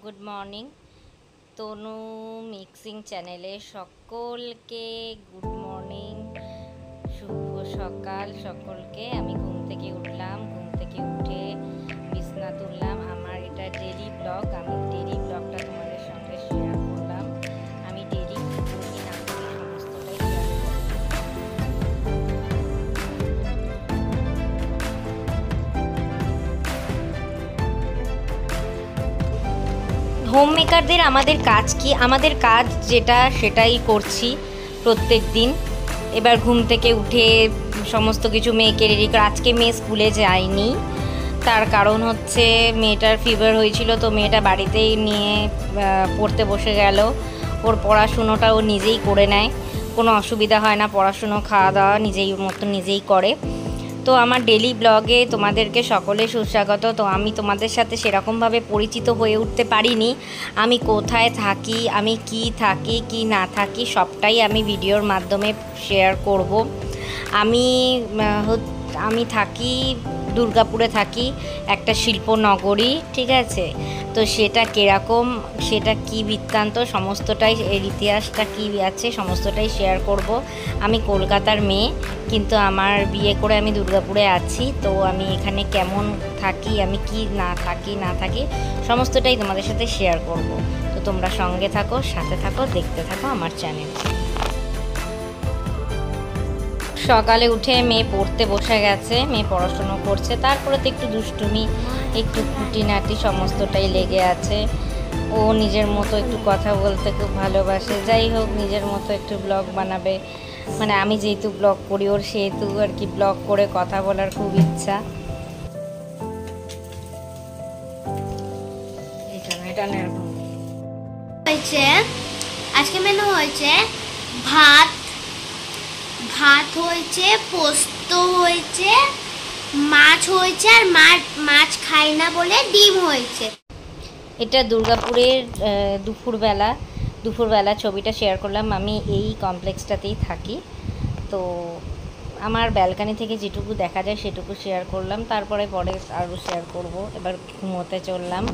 Good morning. তনু mixing চ্যানেলে সকলকে good morning, শুভ সকাল সকলকে। আমি ঘুম থেকে উঠলাম, ঘুম থেকে উঠে বিছনা তুললাম। আমার এটা ডেলি ব্লগ, আমি ডেলি ব্লগটা তোমাদের সঙ্গে শেয়ার করলাম। আমি ডেলি কী করি না করি সমস্তটাই শেয়ার হোম মেকারদের আমাদের কাজ কি? আমাদের কাজ যেটা সেটাই করছি প্রত্যেক দিন। এবার ঘুম থেকে উঠে সমস্ত কিছু মেয়েকে রেডি করে, আজকে মেয়ে স্কুলে যায়নি, তার কারণ হচ্ছে মেয়েটার ফিভার হয়েছিল, তো মেয়েটা বাড়িতেই নিয়ে পড়তে বসে গেল। ওর পড়াশুনোটা ও নিজেই করে নেয়, কোনো অসুবিধা হয় না, পড়াশুনো খাওয়া দাওয়া নিজেই মতো নিজেই করে। তো আমার ডেলি ব্লগে তোমাদেরকে সকলে সুস্বাগত। তো আমি তোমাদের সাথে সেরকমভাবে পরিচিত হয়ে উঠতে পারিনি। আমি কোথায় থাকি, আমি কি থাকি কি না থাকি সবটাই আমি ভিডিওর মাধ্যমে শেয়ার করব। আমি আমি থাকি দুর্গাপুরে, থাকি একটা শিল্পনগরী, ঠিক আছে? তো সেটা কীরকম, সেটা কি বৃত্তান্ত, সমস্তটাই এর ইতিহাসটা কী আছে সমস্তটাই শেয়ার করব। আমি কলকাতার মেয়ে, কিন্তু আমার বিয়ে করে আমি দুর্গাপুরে আছি। তো আমি এখানে কেমন থাকি, আমি কি না থাকি সমস্তটাই তোমাদের সাথে শেয়ার করব। তো তোমরা সঙ্গে থাকো, সাথে থাকো, দেখতে থাকো আমার চ্যানেল। সকালে উঠে মেয়ে পড়তে বসে গেছে, মেয়ে পড়াশুনো করছে, তারপরে তো একটু দুষ্টুমি, একটু খুঁটিনাটি সমস্তটাই লেগে আছে। ও নিজের মতো একটু কথা বলতে খুব ভালোবাসে। যাই হোক, নিজের মতো একটু ব্লগ বানাবে, মানে আমি যেহেতু ব্লগ করি ওর সেহেতু আর কি ব্লগ করে কথা বলার খুব ইচ্ছা। হয়েছে আজকে মেনু হয়েছে ভাত ভাত হয়েছে, পোস্ত হয়েছে, মাছ হয়েছে, আর মাছ খাই না বলে ডিম হয়েছে। এটা দুর্গাপুরের দুপুরবেলা ছবিটা শেয়ার করলাম। আমি এই কমপ্লেক্সটাতেই থাকি, তো আমার ব্যালকানি থেকে যেটুকু দেখা যায় সেটুকু শেয়ার করলাম, তারপরে পরে আরও শেয়ার করব। এবার ঘুমোতে চললাম,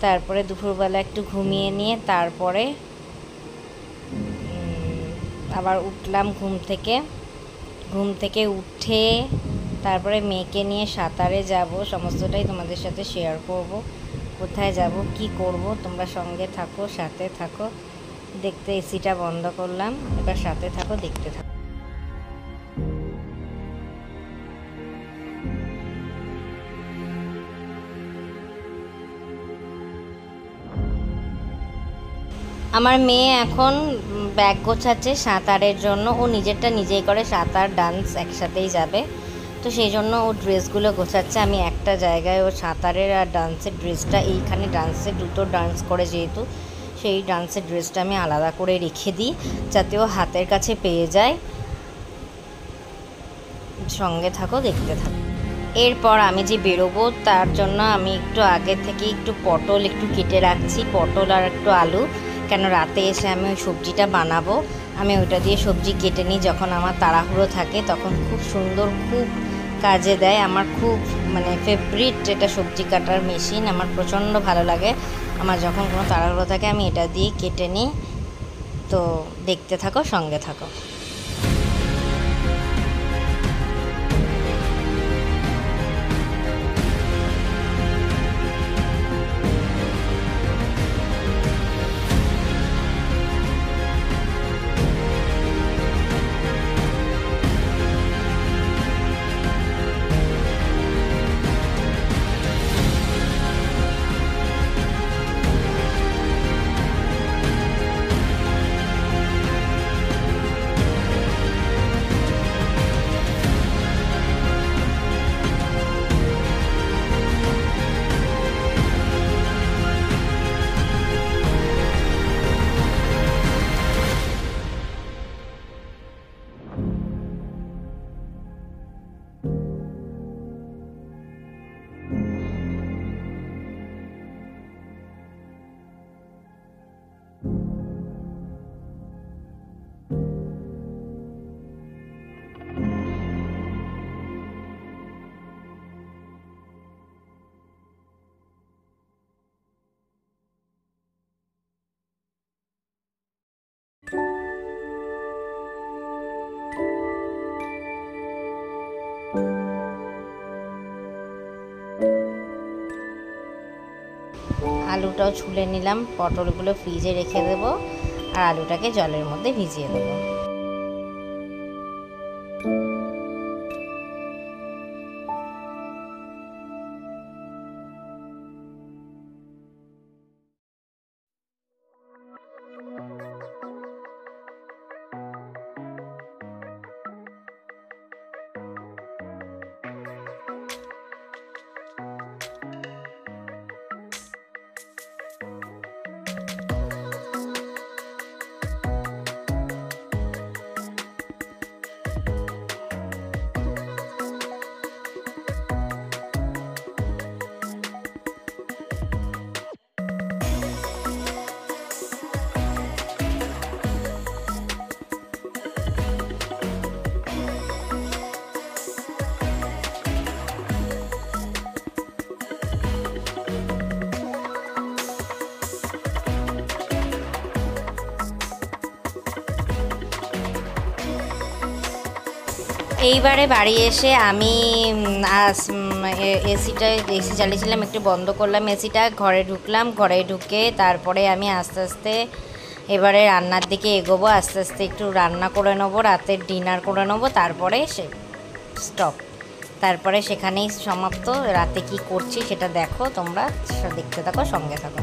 তারপরে দুপুরবেলা একটু ঘুমিয়ে নিয়ে তারপরে আবার উঠলাম ঘুম থেকে উঠে তারপরে মেয়েকে নিয়ে সাঁতারে যাব, সমস্তটাই তোমাদের সাথে শেয়ার করব। কোথায় যাব, কি করব, তোমরা সঙ্গে থাকো, সাথে থাকো, দেখতে। এসিটা বন্ধ করলাম, এবার সাথে থাকো, দেখতে থাকো। আমার মেয়ে এখন ব্যাগ গোছাচ্ছে সাঁতারের জন্য। ও নিজেরটা নিজেই করে, সাঁতার ডান্স একসাথেই যাবে, তো সেই জন্য ও ড্রেসগুলো গোছাচ্ছে। আমি একটা জায়গায় ও সাঁতারের আর ডান্সের ড্রেসটা, এইখানে ডান্সের দুটো ডান্স করে যেহেতু, সেই ডান্সের ড্রেসটা আমি আলাদা করে রেখে দিই যাতে ও হাতের কাছে পেয়ে যায়। সঙ্গে থাকো, দেখতে থাকো। এরপর আমি যে বেরোবো তার জন্য আমি একটু আগে থেকে একটু পটল একটু কেটে রাখছি, পটল আর একটু আলু, কেন রাতে এসে আমি ওই সবজিটা বানাবো। আমি ওইটা দিয়ে সবজি কেটে নিই যখন আমার তাড়াহুড়ো থাকে, তখন খুব সুন্দর, খুব কাজে দেয়। আমার খুব মানে ফেভারিট এটা সবজি কাটার মেশিন, আমার প্রচণ্ড ভালো লাগে। আমার যখন কোনো তাড়াহুড়ো থাকে আমি এটা দিয়ে কেটে নিই। তো দেখতে থাকো, সঙ্গে থাকো। আলুটাও ছুলে নিলাম, পটলগুলো ফ্রিজে রেখে দেবো আর আলুটাকে জলের মধ্যে ভিজিয়ে দেবো। এইবারে বাড়ি এসে আমি এসি চালিয়েছিলাম, একটু বন্ধ করলাম এসিটা, ঘরে ঢুকলাম। ঘরে ঢুকে তারপরে আমি আস্তে আস্তে এবারে রান্নার দিকে এগোবো। আস্তে আস্তে একটু রান্না করে নেবো, রাতের ডিনার করে নেবো, তারপরে স্টপ, তারপরে সেখানেই সমাপ্ত। রাতে কি করছি সেটা দেখো, তোমরা দেখতে থাকো, সঙ্গে থাকো।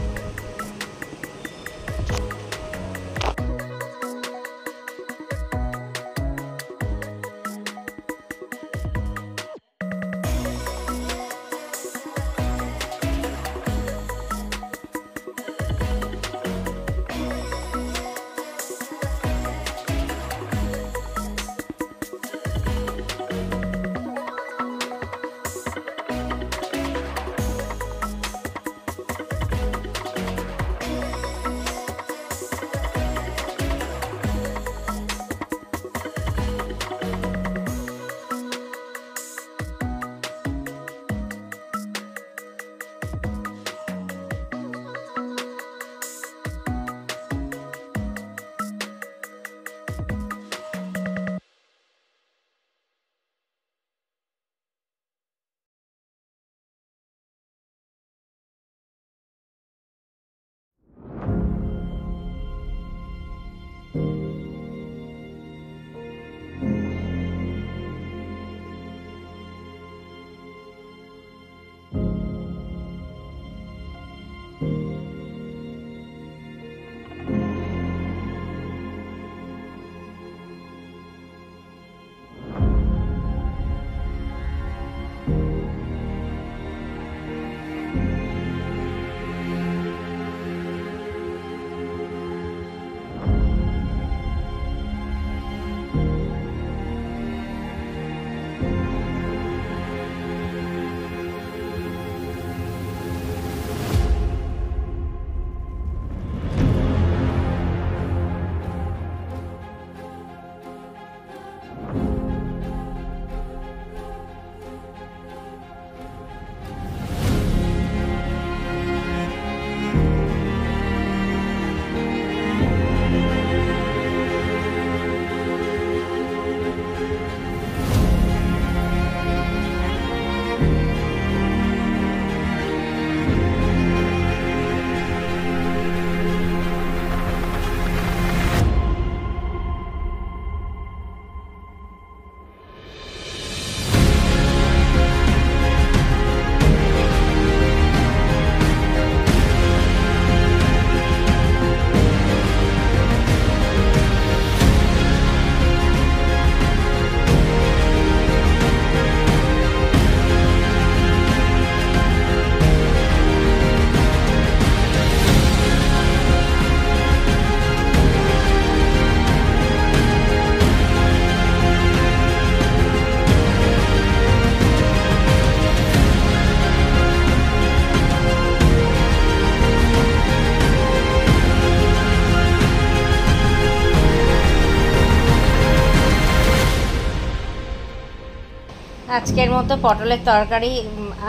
আজকের মতো পটলের তরকারি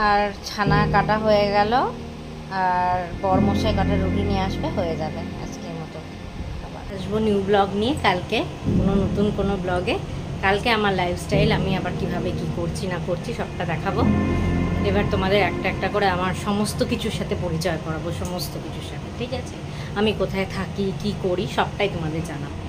আর ছানা কাটা হয়ে গেল, আর বরমশাই কাটা রুটি নিয়ে আসবে, হয়ে যাবে আজকের মতো। আবার আসবো নিউ ব্লগ নিয়ে কালকে, নতুন কোনো ব্লগে। কালকে আমার লাইফস্টাইল, আমি আবার কিভাবে কি করছি না করছি সবটা দেখাবো। এবার তোমাদের একটা একটা করে আমার সমস্ত কিছুর সাথে পরিচয় করাবো, সমস্ত কিছুর সাথে, ঠিক আছে? আমি কোথায় থাকি, কি করি, সবটাই তোমাদের জানাবো।